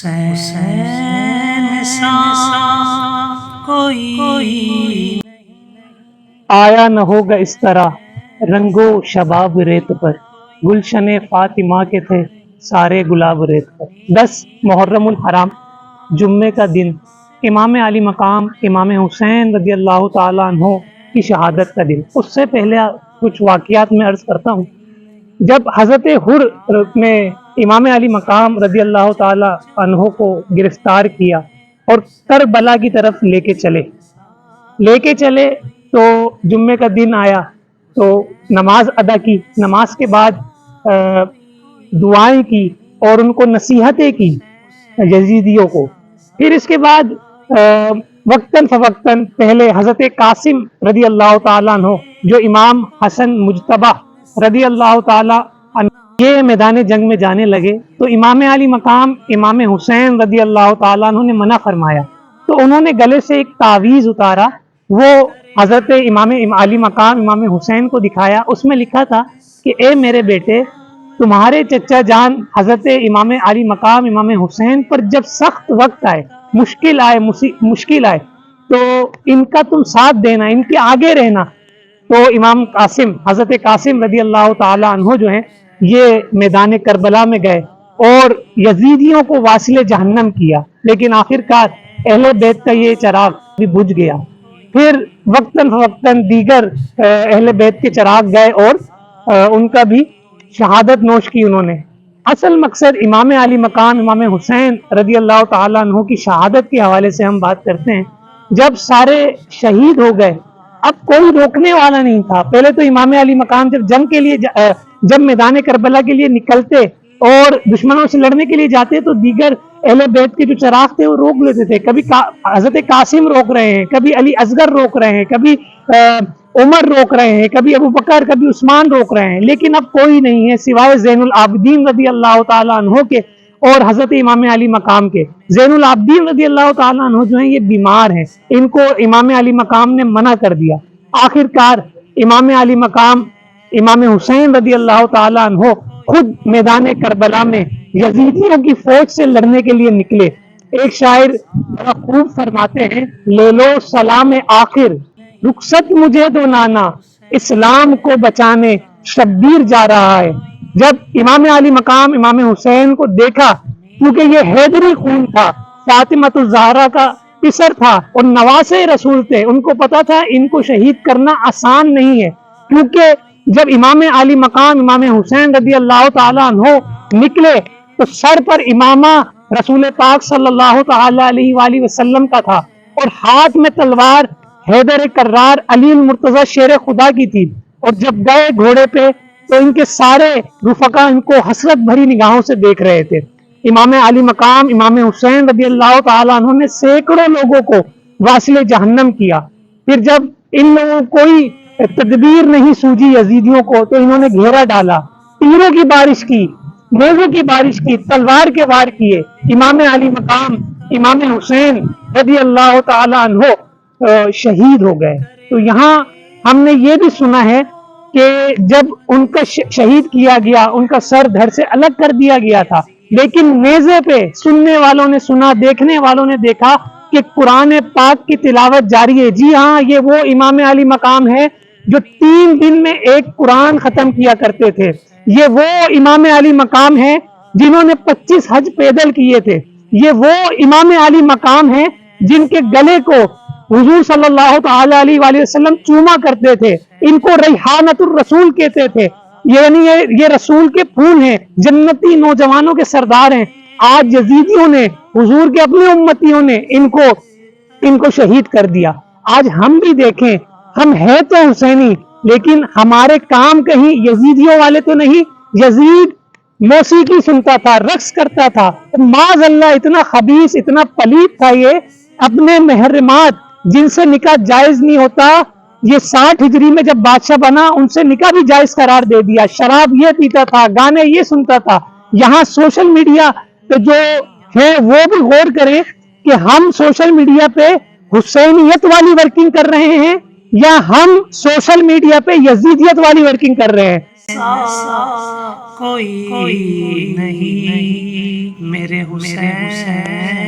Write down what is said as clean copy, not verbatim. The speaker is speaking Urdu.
حسین سا کوئی آیا نہ ہوگا اس طرح رنگو شباب ریت پر، گلشن فاطمہ کے تھے سارے گلاب ریت پر۔ 10 محرم الحرام جمعے کا دن، امام علی مقام امام حسین رضی اللہ تعالیٰ عنہ کی شہادت کا دن۔ اس سے پہلے کچھ واقعات میں عرض کرتا ہوں۔ جب حضرت حر نے امام علی مقام رضی اللہ تعالیٰ عنہ کو گرفتار کیا اور کربلا کی طرف لے کے چلے تو جمعے کا دن آیا تو نماز ادا کی، نماز کے بعد دعائیں کی اور ان کو نصیحتیں کی یزیدیوں کو۔ پھر اس کے بعد وقتاً فوقتاً پہلے حضرت قاسم رضی اللہ تعالیٰ عنہ جو امام حسن مجتبی رضی اللہ تعالیٰ عنہ یہ میدان جنگ میں جانے لگے تو امام علی مقام امام حسین رضی اللہ تعالیٰ عنہ نے منع فرمایا، تو انہوں نے گلے سے ایک تعویذ اتارا، وہ حضرت امام علی مقام امام حسین کو دکھایا۔ اس میں لکھا تھا کہ اے میرے بیٹے، تمہارے چچا جان حضرت امام علی مقام امام حسین پر جب سخت وقت آئے، مشکل آئے تو ان کا تم ساتھ دینا، ان کے آگے رہنا۔ تو امام قاسم حضرت قاسم رضی اللہ تعالی عنہ جو ہیں یہ میدان کربلا میں گئے اور یزیدیوں کو واصل جہنم کیا، لیکن آخرکار اہل بیت کا یہ چراغ بھی بجھ گیا۔ پھر وقتاً فوقتاً دیگر اہل بیت کے چراغ گئے اور ان کا بھی شہادت نوش کی انہوں نے۔ اصل مقصد امام علی مقام امام حسین رضی اللہ تعالیٰ عنہ کی شہادت کے حوالے سے ہم بات کرتے ہیں۔ جب سارے شہید ہو گئے اب کوئی روکنے والا نہیں تھا۔ پہلے تو امام علی مقام جب میدان کربلا کے لیے نکلتے اور دشمنوں سے لڑنے کے لیے جاتے تو دیگر اہل بیت کے جو چراغ تھے وہ روک لیتے تھے۔ کبھی حضرت قاسم روک رہے ہیں، کبھی علی اصغر روک رہے ہیں، کبھی عمر روک رہے ہیں، کبھی ابو بکر، کبھی عثمان روک رہے ہیں، لیکن اب کوئی نہیں ہے سوائے زین العابدین رضی اللہ تعالیٰ عنہ کے اور حضرت امام علی مقام کے۔ زین العابدین رضی اللہ تعالیٰ عنہ جو ہیں یہ بیمار ہیں، ان کو امام علی مقام نے منع کر دیا۔ آخرکار امام علی مقام امام حسین رضی اللہ تعالیٰ عنہ خود میدان کربلا میں یزیدیوں کی فوج سے لڑنے کے لیے نکلے۔ ایک شاعر بڑا خوب فرماتے ہیں، لے لو سلام آخر رخصت مجھے دو نانا، اسلام کو بچانے شبیر جا رہا ہے۔ جب امام علی مقام امام حسین کو دیکھا، کیونکہ یہ حیدری خون تھا، فاطمۃ الزہرا کا پسر تھا اور نواسے رسول تھے، ان کو پتا تھا ان کو شہید کرنا آسان نہیں ہے، کیونکہ جب امام علی مقام امام حسین رضی اللہ تعالیٰ عنہ نکلے تو سر پر امامہ رسول پاک صلی اللہ تعالیٰ علیہ وآلہ وسلم کا تھا اور ہاتھ میں تلوار حیدر کرار علی المرتضی شیر خدا کی تھی، اور جب گئے گھوڑے پہ تو ان کے سارے رفقا ان کو حسرت بھری نگاہوں سے دیکھ رہے تھے۔ امام علی مقام امام حسین رضی اللہ تعالیٰ عنہ نے سینکڑوں لوگوں کو واصل جہنم کیا۔ پھر جب ان لوگوں کوئی تدبیر نہیں سوجی یزیدیوں کو تو انہوں نے گھیرا ڈالا، تیروں کی بارش کی، نیزوں کی بارش کی، تلوار کے وار کیے۔ امام علی مقام امام حسین رضی اللہ تعالیٰ عنہ شہید ہو گئے۔ تو یہاں ہم نے یہ بھی سنا ہے کہ جب ان کا شہید کیا گیا ان کا سر دھڑ سے الگ کر دیا گیا تھا، لیکن نیزے پہ سننے والوں نے سنا، دیکھنے والوں نے دیکھا کہ قرآن پاک کی تلاوت جاری ہے۔ جی ہاں، یہ وہ امام علی مقام ہے جو 3 دن میں ایک قرآن ختم کیا کرتے تھے۔ یہ وہ امام علی مقام ہے جنہوں نے 25 حج پیدل کیے تھے۔ یہ وہ امام علی مقام ہے جن کے گلے کو حضور صلی اللہ تعالی علیہ وآلہ وسلم چوما کرتے تھے۔ ان کو ریحانۃ الرسول کہتے تھے، یعنی یہ رسول کے پھول ہیں، جنتی نوجوانوں کے سردار ہیں۔ آج یزیدیوں نے، حضور کے اپنے امتیوں نے ان کو شہید کر دیا۔ آج ہم بھی دیکھیں، ہم ہیں تو حسینی لیکن ہمارے کام کہیں یزیدیوں والے تو نہیں۔ یزید موسیقی سنتا تھا، رقص کرتا تھا، معاذ اللہ اتنا خبیث اتنا پلیت تھا، یہ اپنے محرمات جن سے نکاح جائز نہیں ہوتا، یہ 60 ہجری میں جب بادشاہ بنا ان سے نکاح بھی جائز قرار دے دیا۔ شراب یہ پیتا تھا، گانے یہ سنتا تھا۔ یہاں سوشل میڈیا پہ جو ہیں وہ بھی غور کریں کہ ہم سوشل میڈیا پہ حسینیت والی ورکنگ کر رہے ہیں یا ہم سوشل میڈیا پہ یزیدیت والی ورکنگ کر رہے ہیں۔ کوئی نہیں میرے حسین